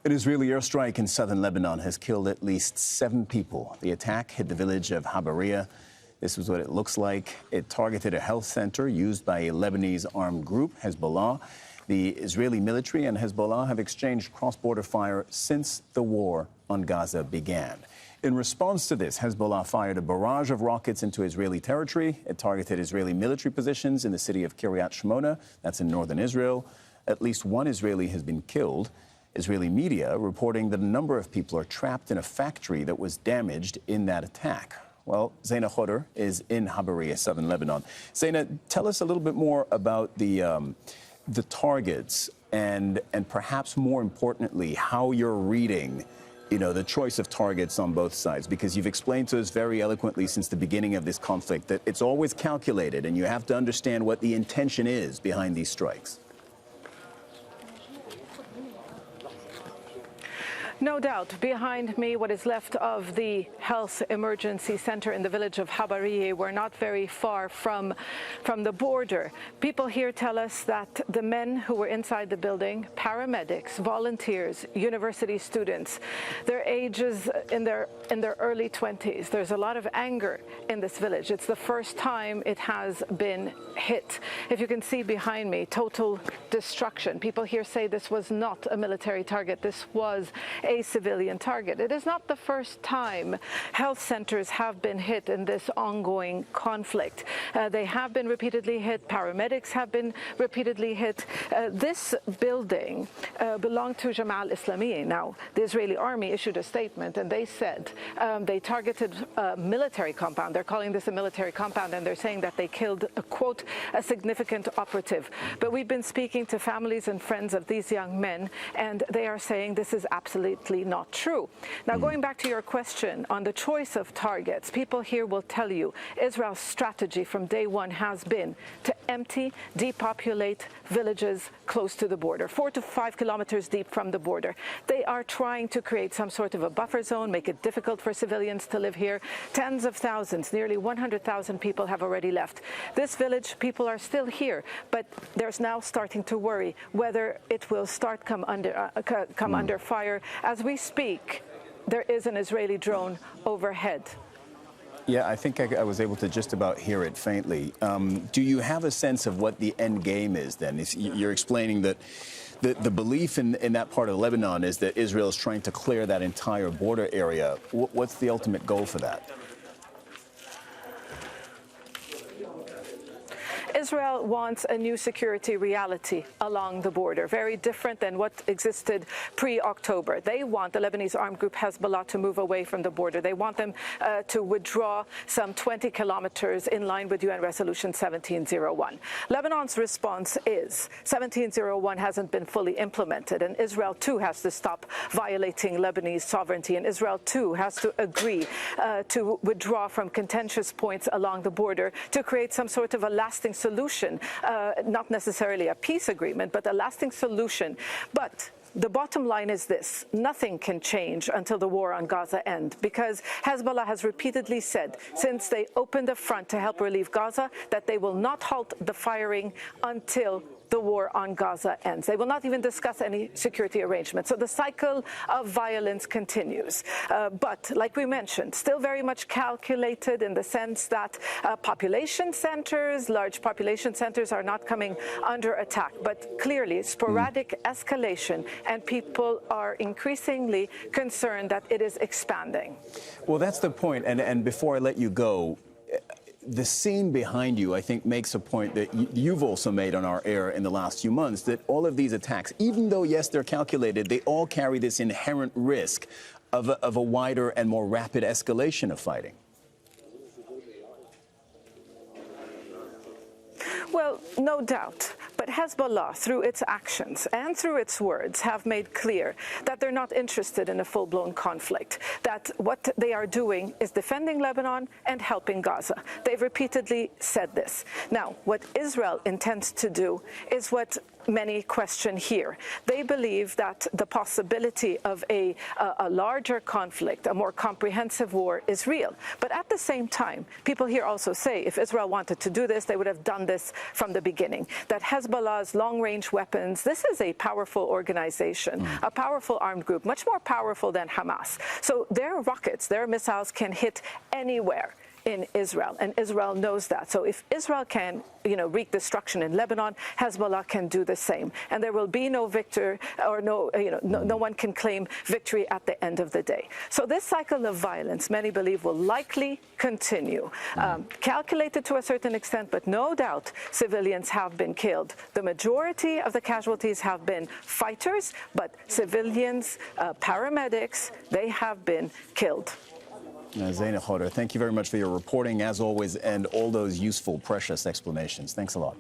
An Israeli airstrike in southern Lebanon has killed at least 7 people. The attack hit the village of Habariyeh. This is what it looks like. It targeted a health center used by a Lebanese armed group, Hezbollah. The Israeli military and Hezbollah have exchanged cross-border fire since the war on Gaza began. In response to this, Hezbollah fired a barrage of rockets into Israeli territory. It targeted Israeli military positions in the city of Kiryat Shmona, that's in northern Israel. At least 1 Israeli has been killed. Israeli media reporting that a number of people are trapped in a factory that was damaged in that attack. Well, Zeina Khodr is in Habariyeh, southern Lebanon. Zeina, tell us a little bit more about the targets and perhaps more importantly, how you're reading, the choice of targets on both sides, because you've explained to us very eloquently since the beginning of this conflict that it's always calculated and you have to understand what the intention is behind these strikes. No doubt. Behind me, what is left of the health emergency center in the village of Habariyeh. We're not very far from the border. People here tell us that the men who were inside the building, paramedics, volunteers, university students, their ages in their early 20s. There's a lot of anger in this village. It's the first time it has been hit. If you can see behind me, total destruction. People here say this was not a military target. This was a civilian target. It is not the first time health centers have been hit in this ongoing conflict. They have been repeatedly hit. Paramedics have been repeatedly hit. This building belonged to Jama'a al-Islamiyah. Now, the Israeli army issued a statement and they said they targeted a military compound. They're calling this a military compound and they're saying that they killed, quote, a significant operative. But we've been speaking to families and friends of these young men and they are saying this is absolutely not true. Now, going back to your question on the choice of targets, people here will tell you Israel's strategy from day one has been to empty, depopulate villages close to the border, 4 to 5 kilometers deep from the border. They are trying to create some sort of a buffer zone, make it difficult for civilians to live here. Tens of thousands, nearly 100,000 people have already left. This village, people are still here, but there's now starting to worry whether it will start come under fire. As we speak, there is an Israeli drone overhead. Yeah, I think I was able to just about hear it faintly. Do you have a sense of what the end game is then? You're explaining that the belief in that part of Lebanon is that Israel is trying to clear that entire border area. What's the ultimate goal for that? Israel wants a new security reality along the border, very different than what existed pre-October. They want the Lebanese armed group Hezbollah to move away from the border. They want them to withdraw some 20 kilometers in line with UN Resolution 1701. Lebanon's response is 1701 hasn't been fully implemented, and Israel too has to stop violating Lebanese sovereignty, and Israel too has to agree to withdraw from contentious points along the border to create some sort of a lasting solution, not necessarily a peace agreement, but a lasting solution. But the bottom line is this: nothing can change until the war on Gaza ends, because Hezbollah has repeatedly said, since they opened the front to help relieve Gaza, that they will not halt the firing until the war on Gaza ends. They will not even discuss any security arrangements. So the cycle of violence continues. But like we mentioned, still very much calculated in the sense that population centers, large population centers are not coming under attack. But clearly sporadic escalation, and people are increasingly concerned that it is expanding. Well, that's the point. And before I let you go, the scene behind you, I think, makes a point that you've also made on our air in the last few months, that all of these attacks, even though, yes, they're calculated, they all carry this inherent risk of a wider and more rapid escalation of fighting. Well, no doubt. But Hezbollah, through its actions and through its words, have made clear that they're not interested in a full-blown conflict, that what they are doing is defending Lebanon and helping Gaza. They've repeatedly said this. Now, what Israel intends to do is what many question here. They believe that the possibility of a larger conflict, a more comprehensive war, is real. But at the same time, people here also say if Israel wanted to do this, they would have done this from the beginning, that Hezbollah Hezbollah's long-range weapons. This is a powerful organization, a powerful armed group, much more powerful than Hamas. So their rockets, their missiles can hit anywhere in Israel, and Israel knows that. So if Israel can, wreak destruction in Lebanon, Hezbollah can do the same, and there will be no victor, or no one can claim victory at the end of the day. So this cycle of violence, many believe, will likely continue, calculated to a certain extent, but no doubt civilians have been killed. The majority of the casualties have been fighters, but civilians, paramedics, they have been killed. Zeina, Khodr, thank you very much for your reporting, as always, and all those useful, precious explanations. Thanks a lot.